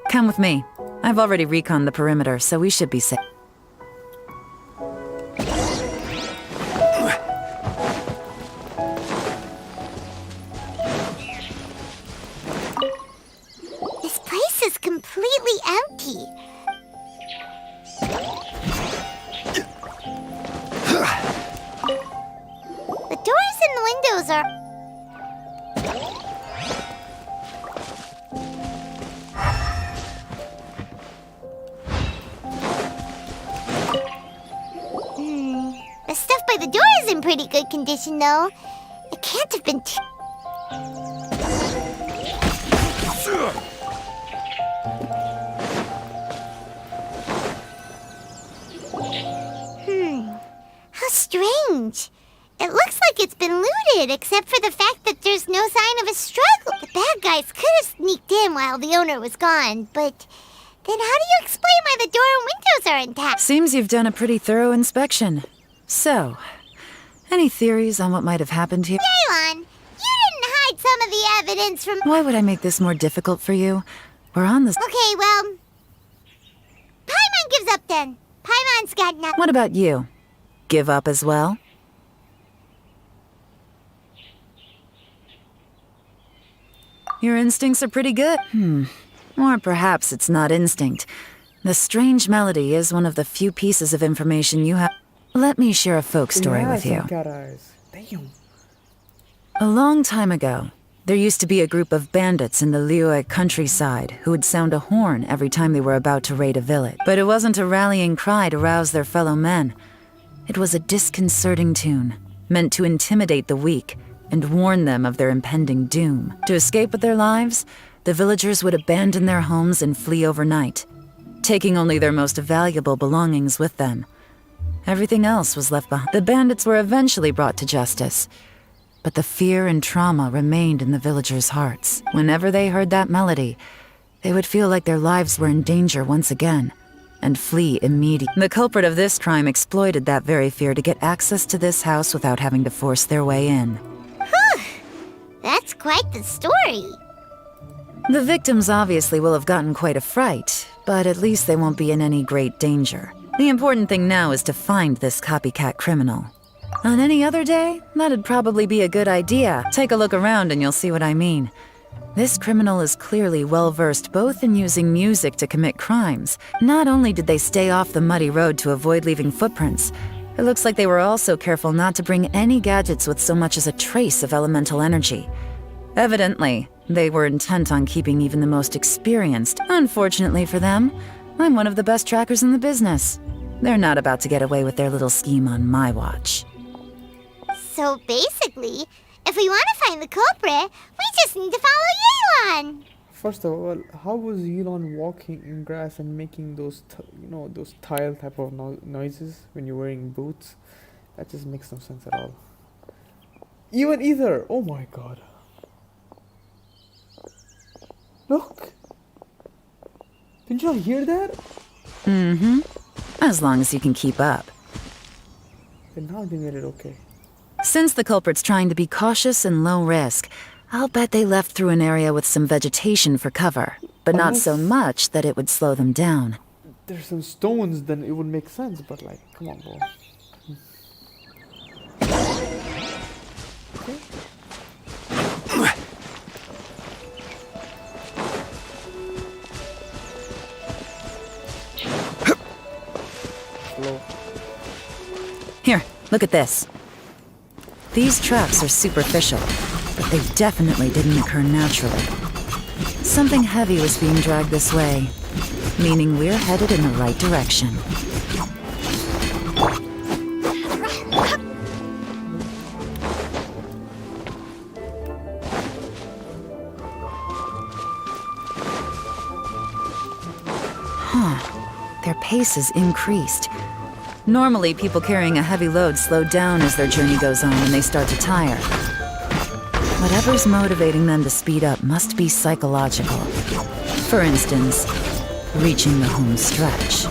Come with me. I've already reconned the perimeter, so we should be safe. This place is completely empty. The doors and the windows are... The stuff by the door is in pretty good condition, though. It can't have been too... How strange. It looks like it's been looted, except for the fact that there's no sign of a struggle. The bad guys could have sneaked in while the owner was gone, but then how do you explain why the door and windows are intact? Seems you've done a pretty thorough inspection. So, any theories on what might have happened here? Yelan, you didn't hide some of the evidence from... Why would I make this more difficult for you? We're on this... Okay, well... Paimon gives up then. Paimon's got nothing. What about you? Give up as well? Your instincts are pretty good. Or perhaps it's not instinct. The strange melody is one of the few pieces of information you have. Let me share a folk story with you. Cat eyes. Damn. A long time ago, there used to be a group of bandits in the Liyue countryside who would sound a horn every time they were about to raid a village. But it wasn't a rallying cry to rouse their fellow men. It was a disconcerting tune, meant to intimidate the weak and warn them of their impending doom. To escape with their lives, the villagers would abandon their homes and flee overnight, taking only their most valuable belongings with them. Everything else was left behind. The bandits were eventually brought to justice, but the fear and trauma remained in the villagers' hearts. Whenever they heard that melody, they would feel like their lives were in danger once again, and flee immediately. The culprit of this crime exploited that very fear to get access to this house without having to force their way in. That's quite the story. The victims obviously will have gotten quite a fright, but at least they won't be in any great danger. The important thing now is to find this copycat criminal. On any other day, that'd probably be a good idea. Take a look around and you'll see what I mean. This criminal is clearly well-versed both in using music to commit crimes. Not only did they stay off the muddy road to avoid leaving footprints, it looks like they were also careful not to bring any gadgets with so much as a trace of elemental energy. Evidently, they were intent on keeping even the most experienced. Unfortunately for them, I'm one of the best trackers in the business. They're not about to get away with their little scheme on my watch. So basically, if we want to find the culprit, we just need to follow Yelan. First of all, how was Yelan walking in grass and making those, those tile type of noises when you're wearing boots? That just makes no sense at all. Even either. Oh my god. Look. Didn't you hear that? Mm-hmm. As long as you can keep up. And now they made it okay. Since the culprit's trying to be cautious and low risk, I'll bet they left through an area with some vegetation for cover, but not so much that it would slow them down. There's some stones, then it would make sense, but like, come on, bro. Okay. Slow. Here, look at this. These tracks are superficial, but they definitely didn't occur naturally. Something heavy was being dragged this way, meaning we're headed in the right direction. Their pace is increased. Normally, people carrying a heavy load slow down as their journey goes on and they start to tire. Whatever's motivating them to speed up must be psychological. For instance, reaching the home stretch.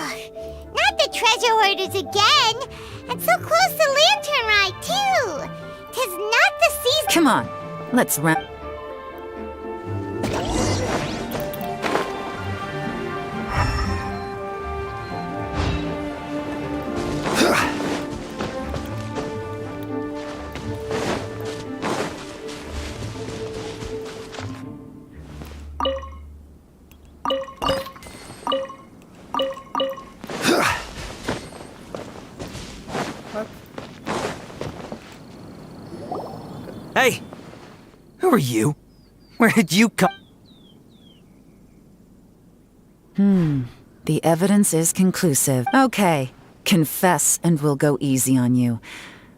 Not the treasure hoarders again! And so close to Lantern Ride, too! 'Tis not the season— Come on, let's run. Hey! Who are you? Where did you come? The evidence is conclusive. Okay, confess and we'll go easy on you.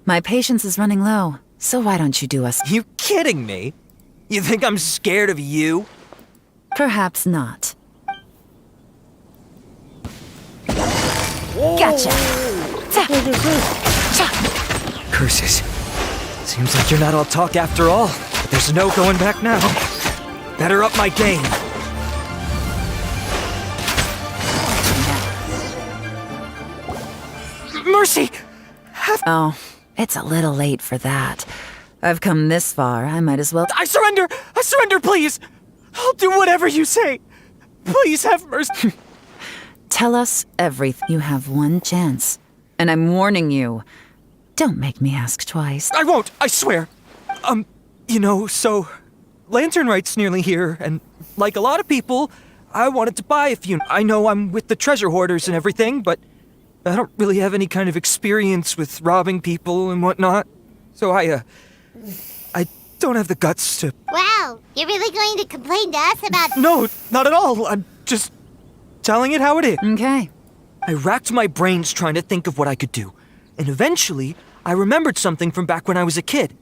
My patience is running low, so why don't you do us? You kidding me? You think I'm scared of you? Perhaps not. Gotcha! Curses. Seems like you're not all talk after all. But there's no going back now. Better up my game. Mercy! Oh, it's a little late for that. I've come this far, I might as well— I surrender! I surrender, please! I'll do whatever you say. Please have mercy. Tell us everything. You have one chance. And I'm warning you. Don't make me ask twice. I won't, I swear. So Lantern Right's nearly here, and like a lot of people, I wanted to buy a few. I know I'm with the treasure hoarders and everything, but I don't really have any kind of experience with robbing people and whatnot. So I don't have the guts to— Wow, you're really going to complain to us about— No, not at all. I'm just telling it how it is. Okay. I racked my brains trying to think of what I could do, and eventually I remembered something from back when I was a kid.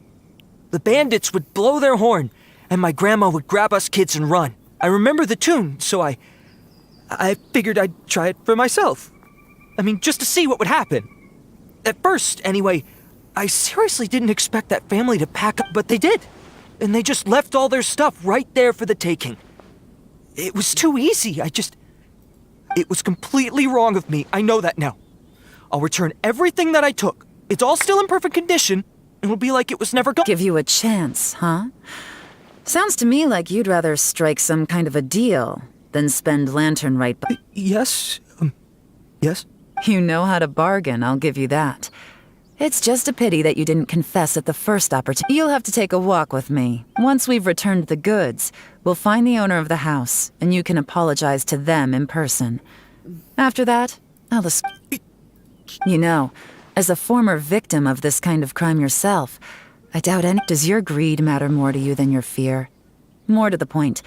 The bandits would blow their horn, and my grandma would grab us kids and run. I remember the tune, so I figured I'd try it for myself. I mean, just to see what would happen. At first, anyway, I seriously didn't expect that family to pack up, but they did. And they just left all their stuff right there for the taking. It was too easy. It was completely wrong of me. I know that now. I'll return everything that I took. It's all still in perfect condition. It'll be like it was never gone. Give you a chance, huh? Sounds to me like you'd rather strike some kind of a deal than spend Lantern Right. Yes. Yes? You know how to bargain, I'll give you that. It's just a pity that you didn't confess at the first opportunity. You'll have to take a walk with me. Once we've returned the goods, we'll find the owner of the house, and you can apologize to them in person. After that, I'll You know, as a former victim of this kind of crime yourself, I doubt any— Does your greed matter more to you than your fear? More to the point,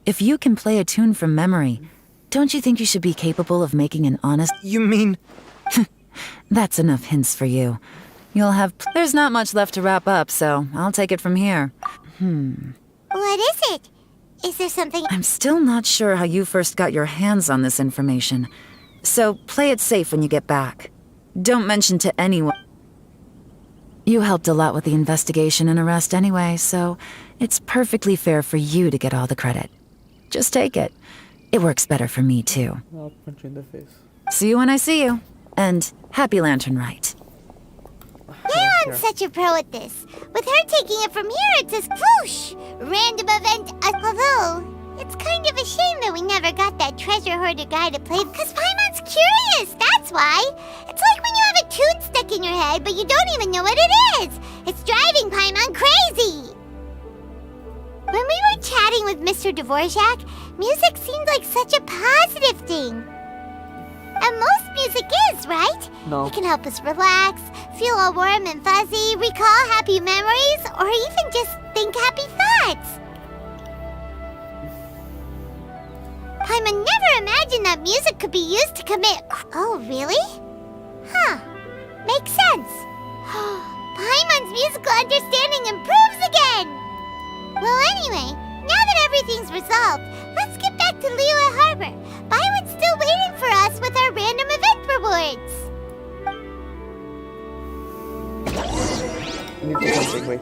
if you can play a tune from memory, don't you think you should be capable of making an honest— You mean— That's enough hints for you. You'll have— There's not much left to wrap up, so I'll take it from here. What is it? Is there something— I'm still not sure how you first got your hands on this information. So play it safe when you get back. Don't mention to anyone. You helped a lot with the investigation and arrest anyway, so it's perfectly fair for you to get all the credit. Just take it. It works better for me, too. I'll punch you in the face. See you when I see you. And happy Lantern Right. Yelan's such a pro at this. With her taking it from here, it's just whoosh! Random event. Although, it's kind of a shame that we never got that treasure hoarder guy to play, because Paimon's curious, that's why. It's like when you have a tune stuck in your head, but you don't even know what it is. It's driving Paimon crazy. When we were chatting with Mr. Dvorak, music seemed like such a positive thing. And most music is, right? No. It can help us relax, feel all warm and fuzzy, recall happy memories, or even just think happy thoughts. Paimon never imagined that music could be used to commit— Oh, really? Huh. Makes sense. Paimon's musical understanding improves again! Well, anyway, now that everything's resolved, let's get back to Liyue Harbor. Byron's still waiting for us with our random event rewards. I need to do something, wait.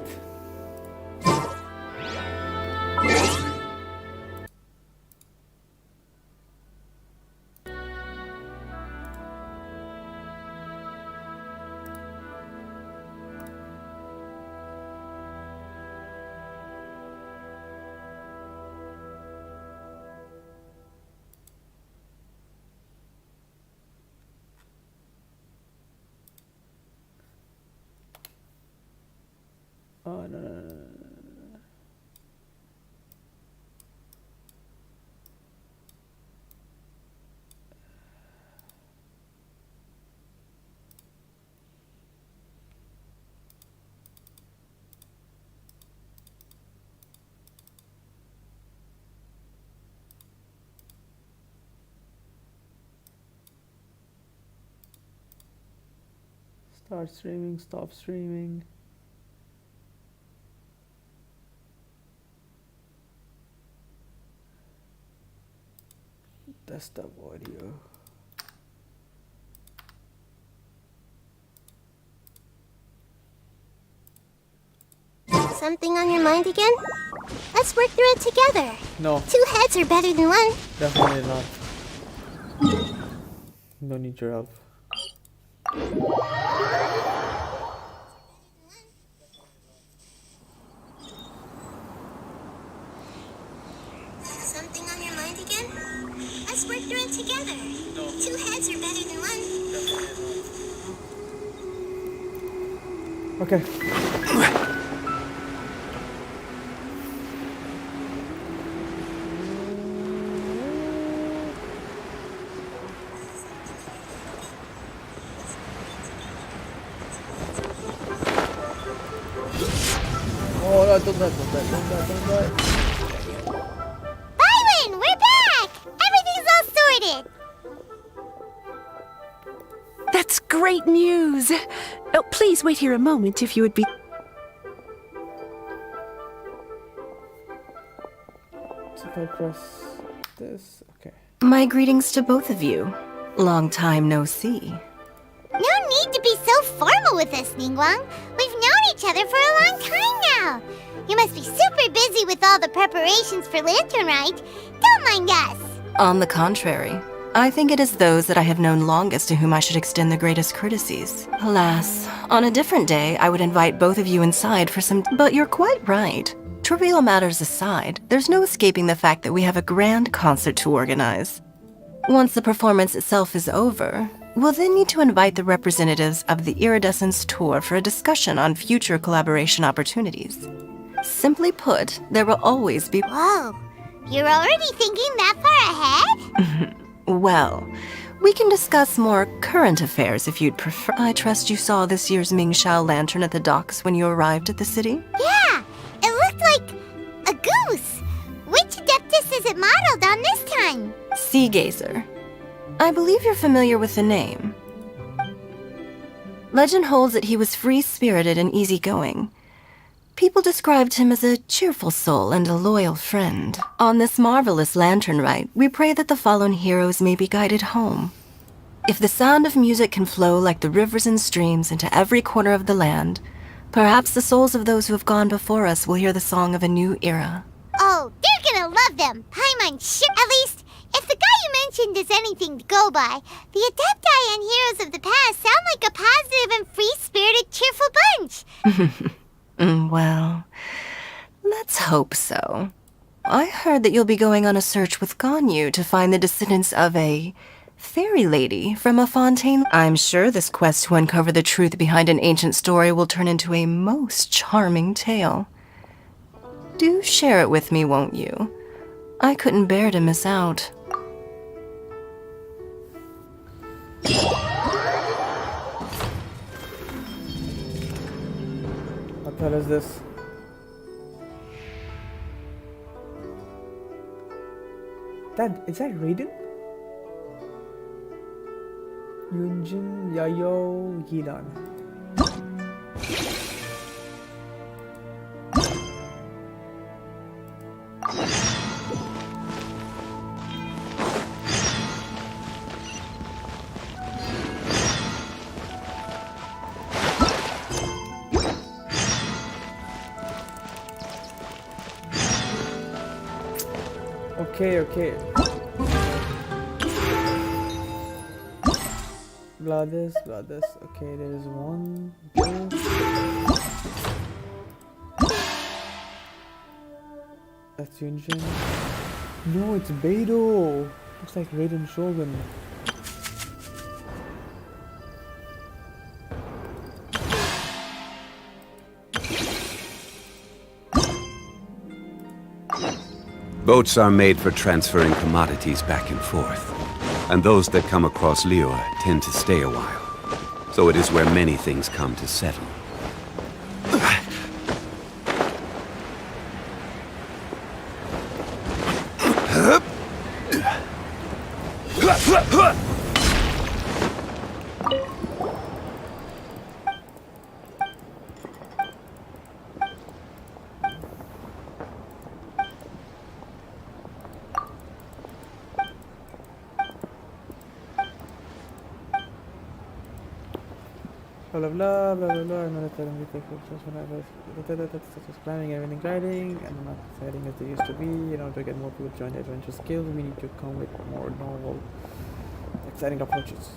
Start streaming, stop streaming. Desktop audio. Something on your mind again? Let's work through it together. No. 2 heads are better than 1. Definitely not. No need your help. Something on your mind again? Let's work through it together. 2 heads are better than 1. Okay. Oh no, don't die. Byron, we're back! Everything's all sorted! That's great news! Oh, please wait here a moment if you would be. So if I press this, okay. My greetings to both of you. Long time no see. No need to be so formal with us, Ningguang. We've known each other for a long time now. You must be super busy with all the preparations for Lantern Rite. Don't mind us. On the contrary, I think it is those that I have known longest to whom I should extend the greatest courtesies. Alas, on a different day, I would invite both of you inside for some. But you're quite right. Trivial matters aside, there's no escaping the fact that we have a grand concert to organize. Once the performance itself is over, we'll then need to invite the representatives of the Iridescence Tour for a discussion on future collaboration opportunities. Simply put, there will always be. Whoa, you're already thinking that far ahead? Well, we can discuss more current affairs if you'd prefer. I trust you saw this year's Mingxiao lantern at the docks when you arrived at the city? Yeah, it looked like a goose. Which Adeptus is it modeled on this time? Sea Gazer. I believe you're familiar with the name. Legend holds that he was free-spirited and easygoing. People described him as a cheerful soul and a loyal friend. On this marvelous lantern rite, we pray that the fallen heroes may be guided home. If the sound of music can flow like the rivers and streams into every corner of the land, perhaps the souls of those who have gone before us will hear the song of a new era. Oh, they're gonna love them. Paimon sure. At least, if the guy you mentioned is anything to go by, the Adepti and Heroes of the Past sound like a positive and free-spirited, cheerful bunch. Well, let's hope so. I heard that you'll be going on a search with Ganyu to find the descendants of a fairy lady from a fontaine. I'm sure this quest to uncover the truth behind an ancient story will turn into a most charming tale. Do share it with me, won't you? I couldn't bear to miss out. What the hell is this? Is that Raiden? Yunjin, Yaoyao, yelan. Okay. Blah this. Okay, there is one. That's Yunjin. No, it's Beidou. Looks like Raiden Shogun. Boats are made for transferring commodities back and forth. And those that come across Liyue tend to stay a while. So it is where many things come to settle. Blah blah blah blah blah. I'm not telling you just climbing and everything gliding, and not exciting as they used to be. In order to get more people to join the adventure skills, we need to come with more novel, exciting approaches.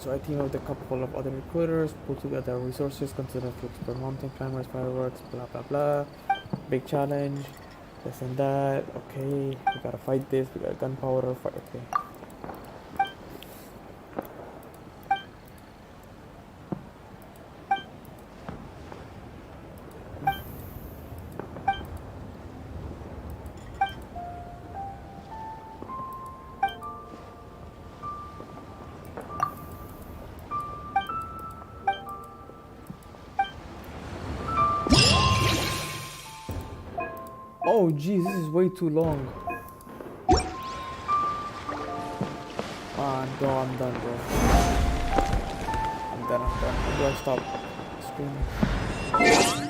So I team up with a couple of other recruiters, pull together resources, consider flips per mountain climbers, fireworks, blah blah blah. Big challenge, this and that. Okay, we gotta fight this. We got gunpowder. Fight. Okay. Oh geez, this is way too long. I'm done, bro. I'm done. When do I stop streaming?